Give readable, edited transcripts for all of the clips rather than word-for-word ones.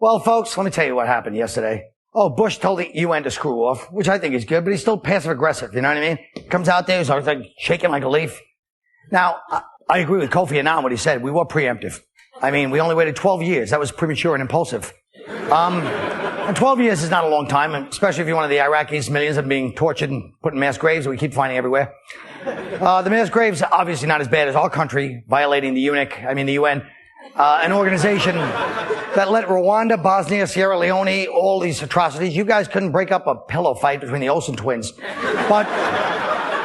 Well, folks, let me tell you what happened yesterday. Oh, Bush told the UN to screw off, which I think is good, but he's still passive-aggressive, you know what I mean? Comes out there, he's like shaking like a leaf. Now, I agree with Kofi Annan what he said. We were preemptive. I mean, we only waited 12 years. That was premature and impulsive. And 12 years is not a long time, especially if you're one of the Iraqis, millions of them being tortured and put in mass graves that we keep finding everywhere. The mass graves are obviously not as bad as our country violating the UN, an organization that let Rwanda, Bosnia, Sierra Leone, all these atrocities. You guys couldn't break up a pillow fight between the Olsen twins. But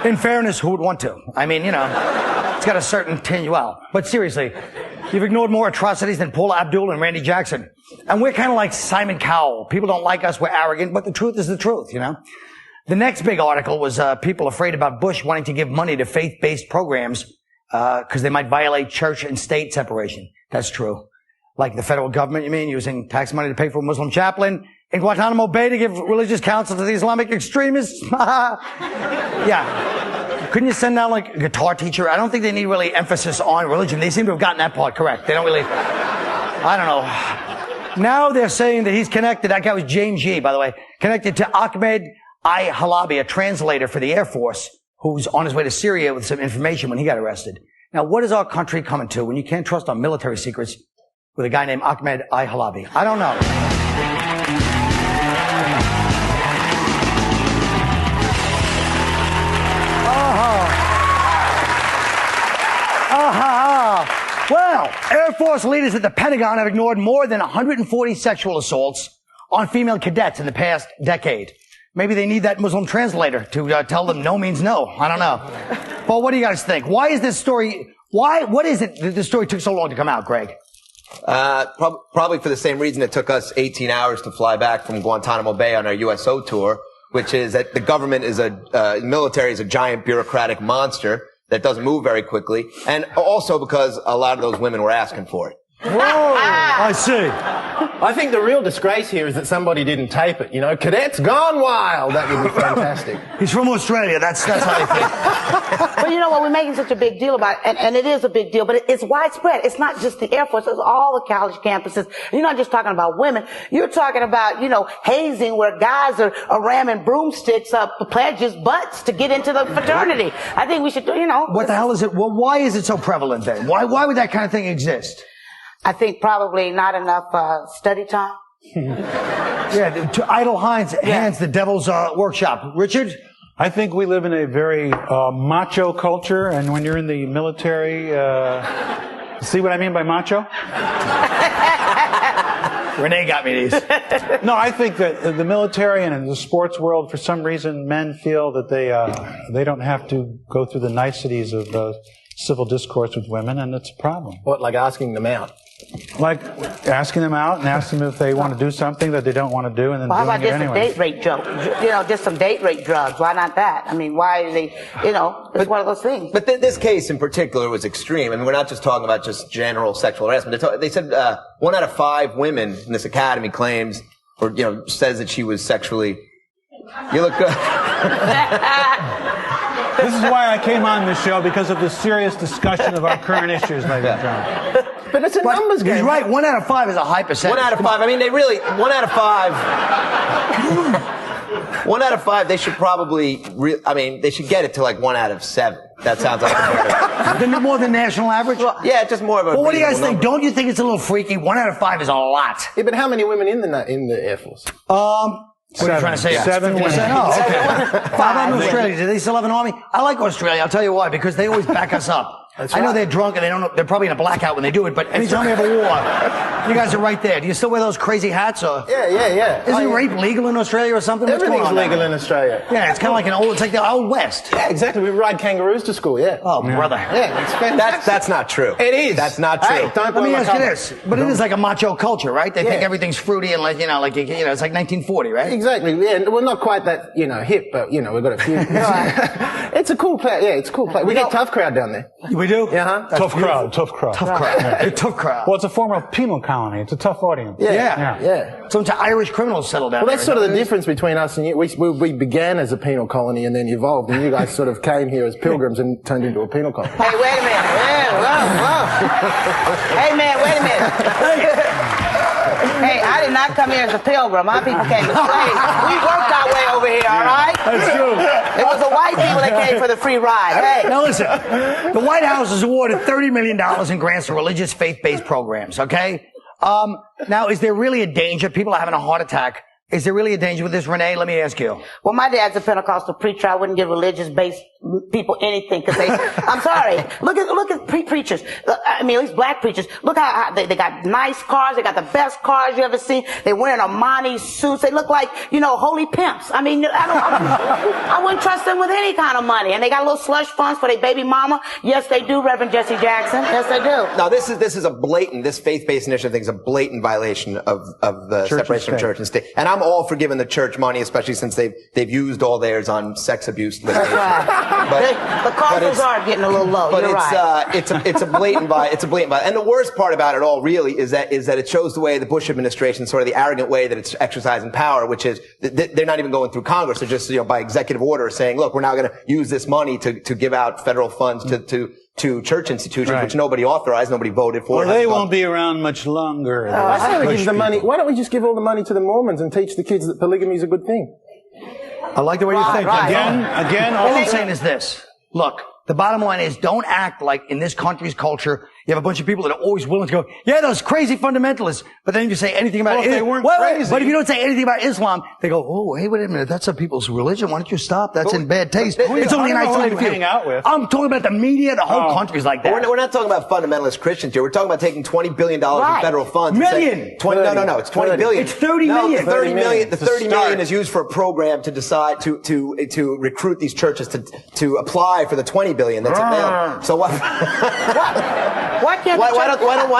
in fairness, who would want to? I mean, it's got a certain tinge. Well, but seriously, you've ignored more atrocities than Paula Abdul and Randy Jackson. And we're kind of like Simon Cowell. People don't like us, we're arrogant, but the truth is the truth, The next big article was people afraid about Bush wanting to give money to faith-based programs because they might violate church and state separation. That's true. Like the federal government, you mean, using tax money to pay for a Muslim chaplain in Guantanamo Bay to give religious counsel to the Islamic extremists? Yeah. Couldn't you send down like a guitar teacher? I don't think they need really emphasis on religion. They seem to have gotten that part correct. They don't really, I don't know. Now they're saying that he's connected. That guy was James G, by the way, connected to Ahmed I. Halabi, a translator for the Air Force, who's on his way to Syria with some information when he got arrested. Now, what is our country coming to when you can't trust our military secrets with a guy named Ahmed I. Halabi? I don't know. Well, Air Force leaders at the Pentagon have ignored more than 140 sexual assaults on female cadets in the past decade. Maybe they need that Muslim translator to tell them no means no. I don't know. But what do you guys think? What is it that this story took so long to come out, Greg? Probably for the same reason it took us 18 hours to fly back from Guantanamo Bay on our USO tour, which is that the government military is a giant bureaucratic monster that doesn't move very quickly, and also because a lot of those women were asking for it. Whoa! I see. I think the real disgrace here is that somebody didn't tape it. Cadets Gone Wild. That would be fantastic. He's from Australia. That's how I think. But you know what? We're making such a big deal about it, and it is a big deal, but it's widespread. It's not just the Air Force. It's all the college campuses. You're not just talking about women. You're talking about, hazing where guys are ramming broomsticks up pledges' butts to get into the fraternity. I think we should, What the hell is it? Well, why is it so prevalent then? Why would that kind of thing exist? I think probably not enough study time. Yeah, to idle hands, the devil's workshop. Richard? I think we live in a very macho culture, and when you're in the military, see what I mean by macho? Rene got me these. No, I think that the military and in the sports world, for some reason, men feel that they don't have to go through the niceties of civil discourse with women, and it's a problem. What, like asking them out? Like asking them out and asking them if they want to do something that they don't want to do, and then how doing about it just anyway. some date rape drugs? Just some date rape drugs. Why not that? I mean, why are they, it's one of those things. But this case in particular was extreme. I mean, we're not just talking about just general sexual harassment. They said 1 out of 5 women in this academy claims or, says that she was sexually... You look good. This is why I came on this show, because of the serious discussion of our current issues, ladies and gentlemen. But it's a numbers game. He's right. 1 out of 5 is a high percentage. 1 out of 5. I mean, 1 out of 5. 1 out of 5, they should probably, they should get it to like 1 out of 7. That sounds like a more than national average? Well, yeah, just more of a. Well, what do you guys think? Don't you think it's a little freaky? 1 out of 5 is a lot. Yeah, but how many women in the Air Force? What are you trying to say? 7 women. Oh, okay. 5 in Australia. Do they still have an army? I like Australia. I'll tell you why. Because they always back us up. I know they're drunk and they're probably in a blackout when they do it, but anytime we have a war, you guys are right there. Do you still wear those crazy hats? Or? Yeah. Isn't rape legal in Australia or something? Everything's legal in Australia. Yeah, it's kind of like it's like the Old West. Yeah, exactly. We ride kangaroos to school, yeah. Oh, brother. Yeah, it's fantastic. That's not true. It is. That's not true. Hey, don't Let me ask you this. But it is like a macho culture, right? They think everything's fruity and it's like 1940, right? Exactly. Yeah, well, not quite that, hip, but, we've got a few. It's a cool place. Yeah, it's a cool place. We get tough crowd down there. We do? Yeah, Tough crowd. Tough crowd. Well, it's a former penal colony. It's a tough audience. Yeah. So Irish criminals settled down Well, there. that's sort of the difference between us and you. We began as a penal colony and then evolved, and you guys sort of came here as pilgrims and turned into a penal colony. Hey, wait a minute. Whoa. Hey, man, wait a minute. Hey, I I did not come here as a pilgrim. My people came as slaves. We worked our way over here, all right? That's true. It was the white people that came for the free ride. Hey. Now listen, the White House has awarded $30 million in grants to religious faith-based programs, okay? Now, is there really a danger? People are having a heart attack. Is there really a danger with this, Rene? Let me ask you. Well, my dad's a Pentecostal preacher. I wouldn't give religious-based people anything because I'm sorry. Look at preachers. I mean, at least black preachers. Look how they got nice cars. They got the best cars you ever seen. They're wearing Armani suits. They look like, holy pimps. I mean, I wouldn't trust them with any kind of money. And they got little slush funds for their baby mama. Yes, they do, Reverend Jesse Jackson. Yes, they do. Now, this is a blatant, this faith-based initiative thing is a blatant violation of the separation of church and state. And I'm all for giving the church money, especially since they've used all theirs on sex abuse litigation. That's right. The coffers are getting a little low. But You're right. It's a blatant violation. And the worst part about it all really is that it shows the way the Bush administration, sort of the arrogant way that it's exercising power, which is they're not even going through Congress. They're just, by executive order saying, look, we're now going to use this money to give out federal funds to church institutions, which nobody authorized, nobody voted for. Well, they won't be around much longer. I say we give the money. Why don't we just give all the money to the Mormons and teach the kids that polygamy is a good thing? I like the way you think. Again, all I'm saying is this. Look, the bottom line is don't act like in this country's culture, you have a bunch of people that are always willing to go, yeah, those crazy fundamentalists. But then if you say anything about if they weren't crazy. But if you don't say anything about Islam, they go, oh, hey, wait a minute. That's some people's religion. Why don't you stop? That's in bad taste. It's only an isolated few. Hang out with. I'm talking about the media. The whole country's like that. We're not talking about fundamentalist Christians here. We're talking about taking $20 billion in federal funds. Million. No. It's $20 billion. It's 30 million. The 30 million. The 30 million is used for a program to decide to recruit these churches to apply for the 20 billion that's available. So what? Why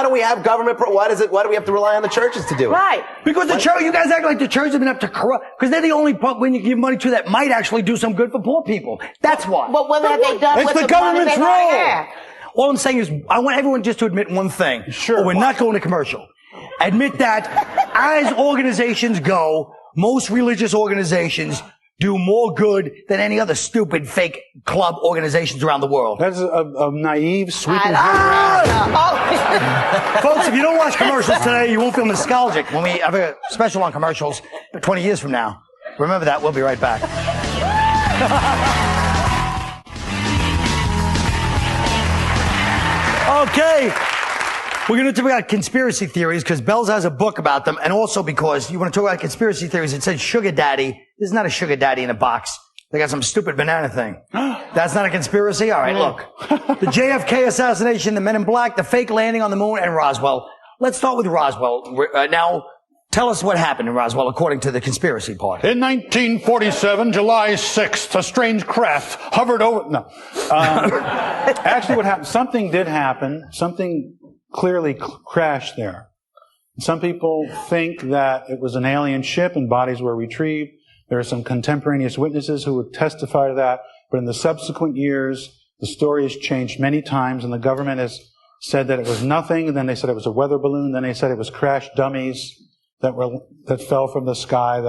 don't we have government? Why do we have to rely on the churches to do it? Right. Because the church, you guys act like the church has been up to corrupt, because they're the only when you give money to that might actually do some good for poor people. That's why. But what have they done with the government's money role. they have? All I'm saying is, I want everyone just to admit one thing. Sure. We're not going to commercial. Admit that as organizations go, most religious organizations do more good than any other stupid fake club organizations around the world. That's a naive, sweeping. Folks, if you don't watch commercials today, you won't feel nostalgic when we have a special on commercials 20 years from now. Remember that. We'll be right back. Okay. We're going to talk about conspiracy theories because Belzer has a book about them, and also because you want to talk about conspiracy theories. It said sugar daddy. This is not a sugar daddy in a box. They got some stupid banana thing. That's not a conspiracy? All right, look. The JFK assassination, the Men in Black, the fake landing on the moon, and Roswell. Let's start with Roswell. Now, tell us what happened in Roswell according to the conspiracy part. In 1947, July 6th, a strange craft hovered over... No. Actually, what happened? Something did happen. Something clearly crashed there. Some people think that it was an alien ship and bodies were retrieved. There are some contemporaneous witnesses who would testify to that. But in the subsequent years, the story has changed many times, and the government has said that it was nothing, and then they said it was a weather balloon, then they said it was crash dummies that fell from the sky.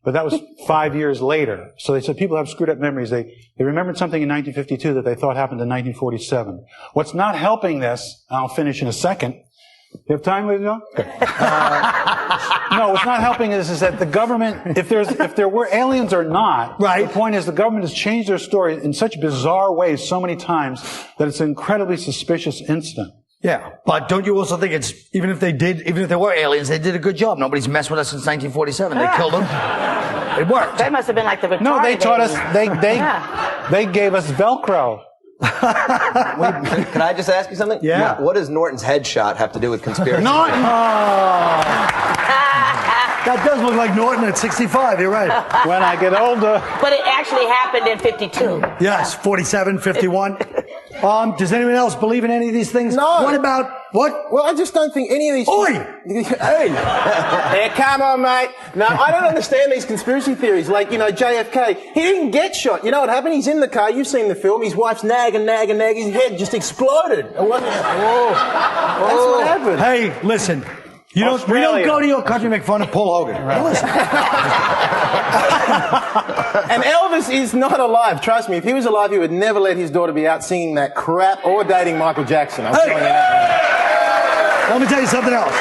But that was 5 years later. So they said people have screwed up memories. They remembered something in 1952 that they thought happened in 1947. What's not helping this, and I'll finish in a second. You have time, ladies and gentlemen? Okay. No, what's not helping is that the government, if there were aliens or not, right. The point is the government has changed their story in such bizarre ways so many times that it's an incredibly suspicious incident. Yeah, but don't you also think even if they were aliens, they did a good job. Nobody's messed with us since 1947. They killed them. It worked. They must have been like the retarded. No, they taught us, they gave us Velcro. Can I just ask you something? Yeah. What does Norton's headshot have to do with conspiracy? Norton! That does look like Norton at 65, you're right. When I get older. But it actually happened in 52. Yes, 47, 51. Does anyone else believe in any of these things? No. What about, what? Well, I just don't think any of these... Oi! Hey! Yeah, come on, mate. No, I don't understand these conspiracy theories. Like, JFK, he didn't get shot. You know what happened? He's in the car. You've seen the film. His wife's nagging. His head just exploded. That's what happened. Hey, listen. We don't go to your country and make fun of Paul Hogan. Right. Listen. And Elvis is not alive. Trust me, if he was alive, he would never let his daughter be out singing that crap or dating Michael Jackson. I'm telling you that. Let me tell you something else.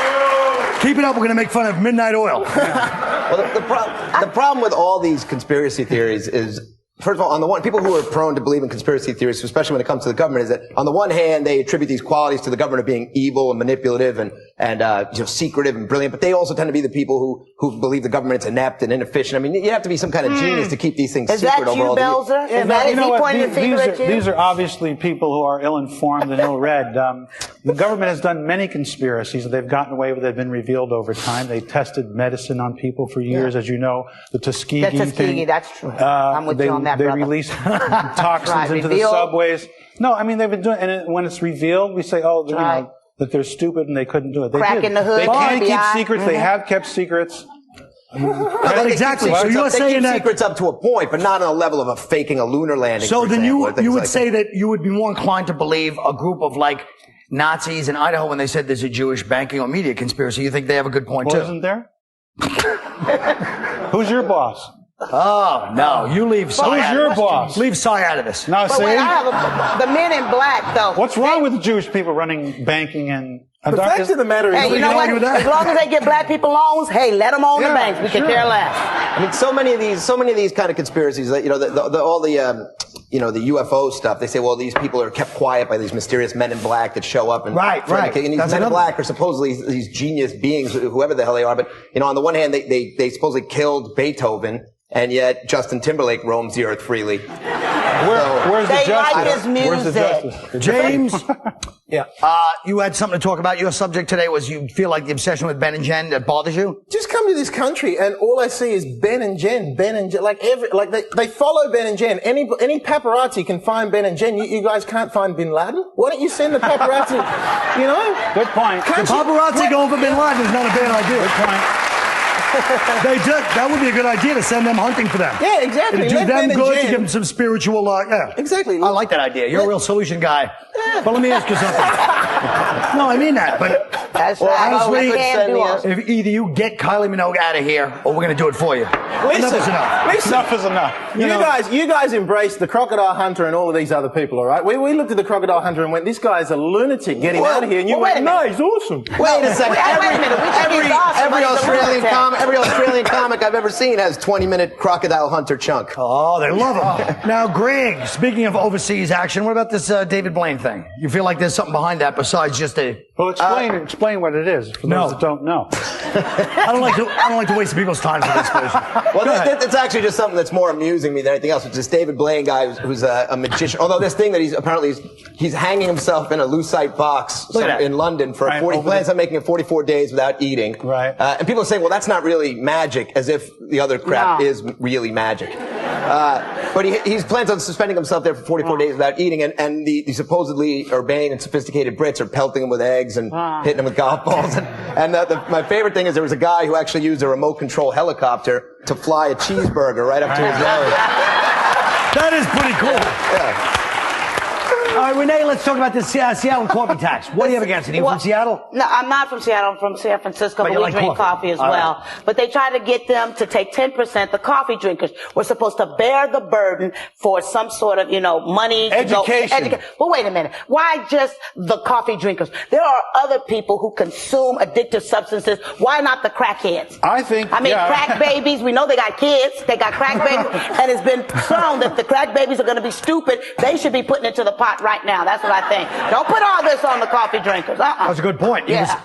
Keep it up. We're going to make fun of Midnight Oil. Well, the problem with all these conspiracy theories is, first of all, on the one, people who are prone to believe in conspiracy theories, especially when it comes to the government, is that on the one hand, they attribute these qualities to the government of being evil and manipulative and secretive and brilliant, but they also tend to be the people who believe the government's inept and inefficient. I mean, you have to be some kind of genius to keep these things secret over all the years. Is that you, Belzer? Is that, is he pointing the finger at you? These are obviously people who are ill-informed and ill-read. The government has done many conspiracies that they've gotten away with that have been revealed over time. They tested medicine on people for years, as you know, the Tuskegee thing. That's true. I'm with you on that, brother. They release toxins into the subways. No, I mean, they've been doing, and when it's revealed, we say, oh, you know, that they're stupid and they couldn't do it. They Crack did. in the hood. They can't keep secrets. They have kept secrets. Exactly. So you're saying keep that secrets up to a point, but not on a level of faking a lunar landing. So then you would like say that you would be more inclined to believe a group of like Nazis in Idaho when they said there's a Jewish banking or media conspiracy. You think they have a good point too? Isn't there? Who's your boss? Oh no, you leave Cy. Who's your boss? Leave Cy out of this. No, But see? wait, I have the men in black, though. What's wrong with the Jewish people running banking and? The fact of the matter is, Hey, you know what? As long as they get black people loans, hey, let them own the banks. We can care less. I mean, so many of these kind of conspiracies that, you know, all the UFO stuff, they say, well, these people are kept quiet by these mysterious men in black that show up and right. And these men in black are supposedly these genius beings, whoever the hell they are. But, you know, on the one hand, they supposedly killed Beethoven, and yet Justin Timberlake roams the earth freely. Where's the justice? Like his music. Where's the justice? James, you had something to talk about. Your subject today was you feel like the obsession with Ben and Jen that bothers you? just come to this country and all I see is Ben and Jen. Like they follow Ben and Jen. Any paparazzi can find Ben and Jen. You guys can't find Bin Laden? Why don't you send the paparazzi? You know? Good point. The paparazzi going for Bin Laden is not a bad idea. Good point. That would be a good idea to send them hunting for them. Yeah, exactly. To do them good, to give them some spiritual, Exactly. I like that idea. You're a real solution guy. Yeah. But let me ask you something. No, I mean that. But That's right. honestly, If if either you get Kylie Minogue out of here, or we're going to do it for you. Listen, enough is enough. Listen. Enough is enough. You guys embraced the crocodile hunter and all of these other people, all right? We looked at the crocodile hunter and went, this guy's a lunatic. Get him out of here. And you went, no, he's awesome. Wait a second. Wait a minute. We think he's awesome, Every but he's a lunatic. Every Australian comic I've ever seen has 20-minute crocodile hunter chunk. Oh, they love him. Now, Greg, speaking of overseas action, what about this David Blaine thing? You feel like there's something behind that besides just a... Well, explain what it is for those that don't know. I don't like to waste people's time for this person. Well, it's actually just something that's more amusing me than anything else. It's this David Blaine guy who's a magician. Although this thing that he's hanging himself in a lucite box in London for 40. Plans on making it 44 days without eating. Right. And people are saying, well, that's not really magic, as if the other crap is really magic. But he plans on suspending himself there for 44 days without eating, and the supposedly urbane and sophisticated Brits are pelting him with eggs and hitting him with golf balls. And my favorite thing is there was a guy who actually used a remote control helicopter to fly a cheeseburger right up to his nose. That is pretty cool. Yeah. All right, Rene, let's talk about this Seattle coffee tax. What do you have against it? Are you from Seattle? No, I'm not from Seattle. I'm from San Francisco, but we drink coffee as well. But they try to get them to take 10%. The coffee drinkers were supposed to bear the burden for some sort of, money. Education. Well, wait a minute. Why just the coffee drinkers? There are other people who consume addictive substances. Why not the crackheads? I mean, crack babies. We know they got kids. They got crack babies. And it's been shown that the crack babies are going to be stupid. They should be putting it to the pot right now. That's what I think. Don't put all this on the coffee drinkers. That's a good point. Yeah.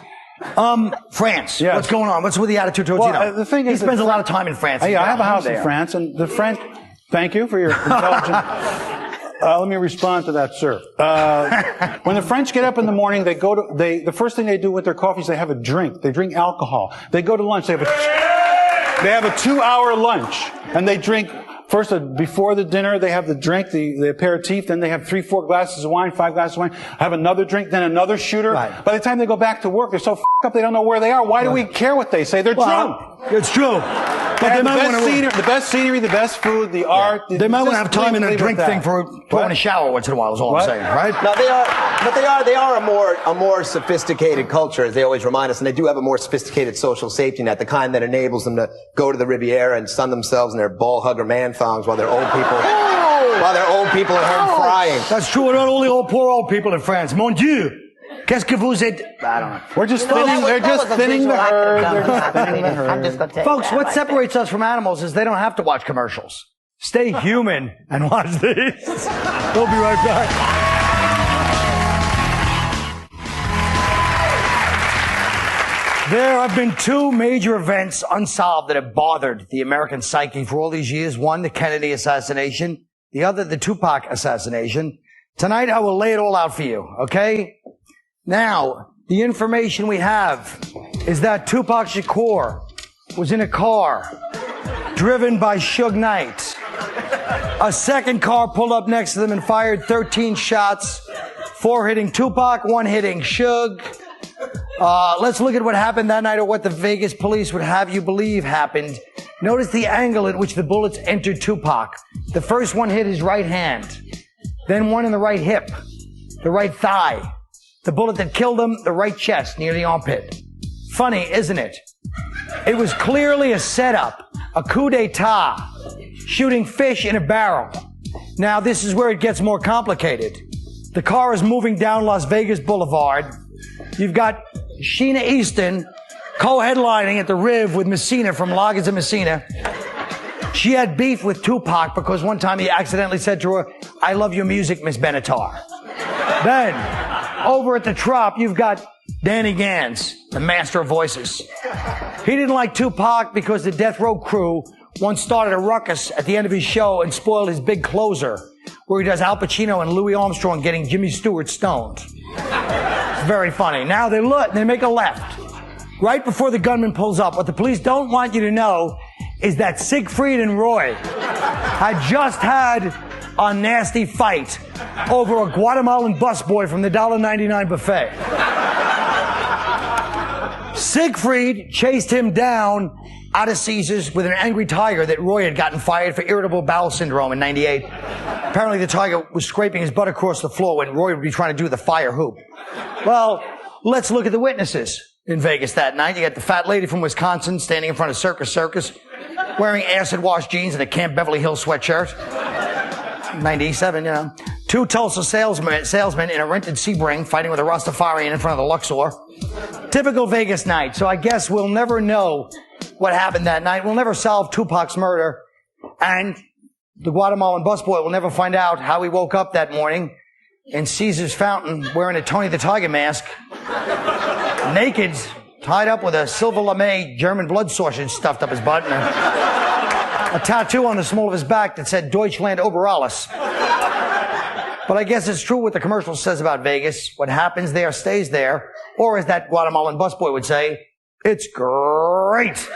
France. Yes. What's going on? What's with the attitude towards the thing is, he spends a lot of time in France. Yeah, I have a house in France, and the French. Thank you for your intelligence. Let me respond to that, sir. When the French get up in the morning, the first thing they do with their coffee is they have a drink. They drink alcohol. They go to lunch. They have a 2-hour lunch, and they drink. First, before the dinner, they have the drink, the aperitif, then they have 3-4 glasses of wine, 5 glasses of wine, have another drink, then another shooter. Right. By the time they go back to work, they're so f***ed up they don't know where they are. Why do we care what they say? They're drunk. It's true. But the best scenery, the best food, the art. They might want to have time in a drink thing for throwing a shower once in a while is all I'm saying, right? No, they are a more sophisticated culture, as they always remind us, and they do have a more sophisticated social safety net, the kind that enables them to go to the Riviera and sun themselves in their ball hugger man thongs while they're old people. While they're old people at home frying. That's true. Not only poor old people in France. Mon Dieu. Qu'est-ce que vous êtes? I don't know. We're just You know, thinning. They're that just was a thinning the visual I could've herd. done They're just without. thinning the herd. I'm just gonna tell you Folks, that what right separates us from animals is they don't have to watch commercials. Stay human and watch these. We'll be right back. There have been two major events unsolved that have bothered the American psyche for all these years. One, the Kennedy assassination. The other, the Tupac assassination. Tonight, I will lay it all out for you, okay? Now, the information we have is that Tupac Shakur was in a car driven by Suge Knight. A second car pulled up next to them and fired 13 shots, 4 hitting Tupac, 1 hitting Suge. Let's look at what happened that night, or what the Vegas police would have you believe happened. Notice the angle at which the bullets entered Tupac. The first one hit his right hand, then one in the right hip, the right thigh. The bullet that killed him, the right chest, near the armpit. Funny, isn't it? It was clearly a setup, a coup d'etat, shooting fish in a barrel. Now, this is where it gets more complicated. The car is moving down Las Vegas Boulevard. You've got Sheena Easton co-headlining at the Riv with Messina from Loggins and Messina. She had beef with Tupac because one time he accidentally said to her, "I love your music, Miss Benatar." Then, over at the Trop, you've got Danny Gans, the master of voices. He didn't like Tupac because the Death Row crew once started a ruckus at the end of his show and spoiled his big closer, where he does Al Pacino and Louis Armstrong getting Jimmy Stewart stoned. It's very funny. Now they make a left. Right before the gunman pulls up, what the police don't want you to know is that Siegfried and Roy had just had a nasty fight over a Guatemalan busboy from the $1.99 buffet. Siegfried chased him down out of Caesars with an angry tiger that Roy had gotten fired for irritable bowel syndrome in '98. Apparently the tiger was scraping his butt across the floor when Roy would be trying to do the fire hoop. Well, let's look at the witnesses in Vegas that night. You got the fat lady from Wisconsin standing in front of Circus, wearing acid-wash jeans and a Camp Beverly Hills sweatshirt. 97, you know. 2 Tulsa salesmen in a rented Sebring fighting with a Rastafarian in front of the Luxor. Typical Vegas night. So I guess we'll never know what happened that night. We'll never solve Tupac's murder. And the Guatemalan busboy will never find out how he woke up that morning in Caesar's Fountain wearing a Tony the Tiger mask, naked, tied up with a silver lame German blood sausage stuffed up his butt, and a tattoo on the small of his back that said Deutschland über alles. But I guess it's true what the commercial says about Vegas. What happens there stays there. Or as that Guatemalan busboy would say, it's great.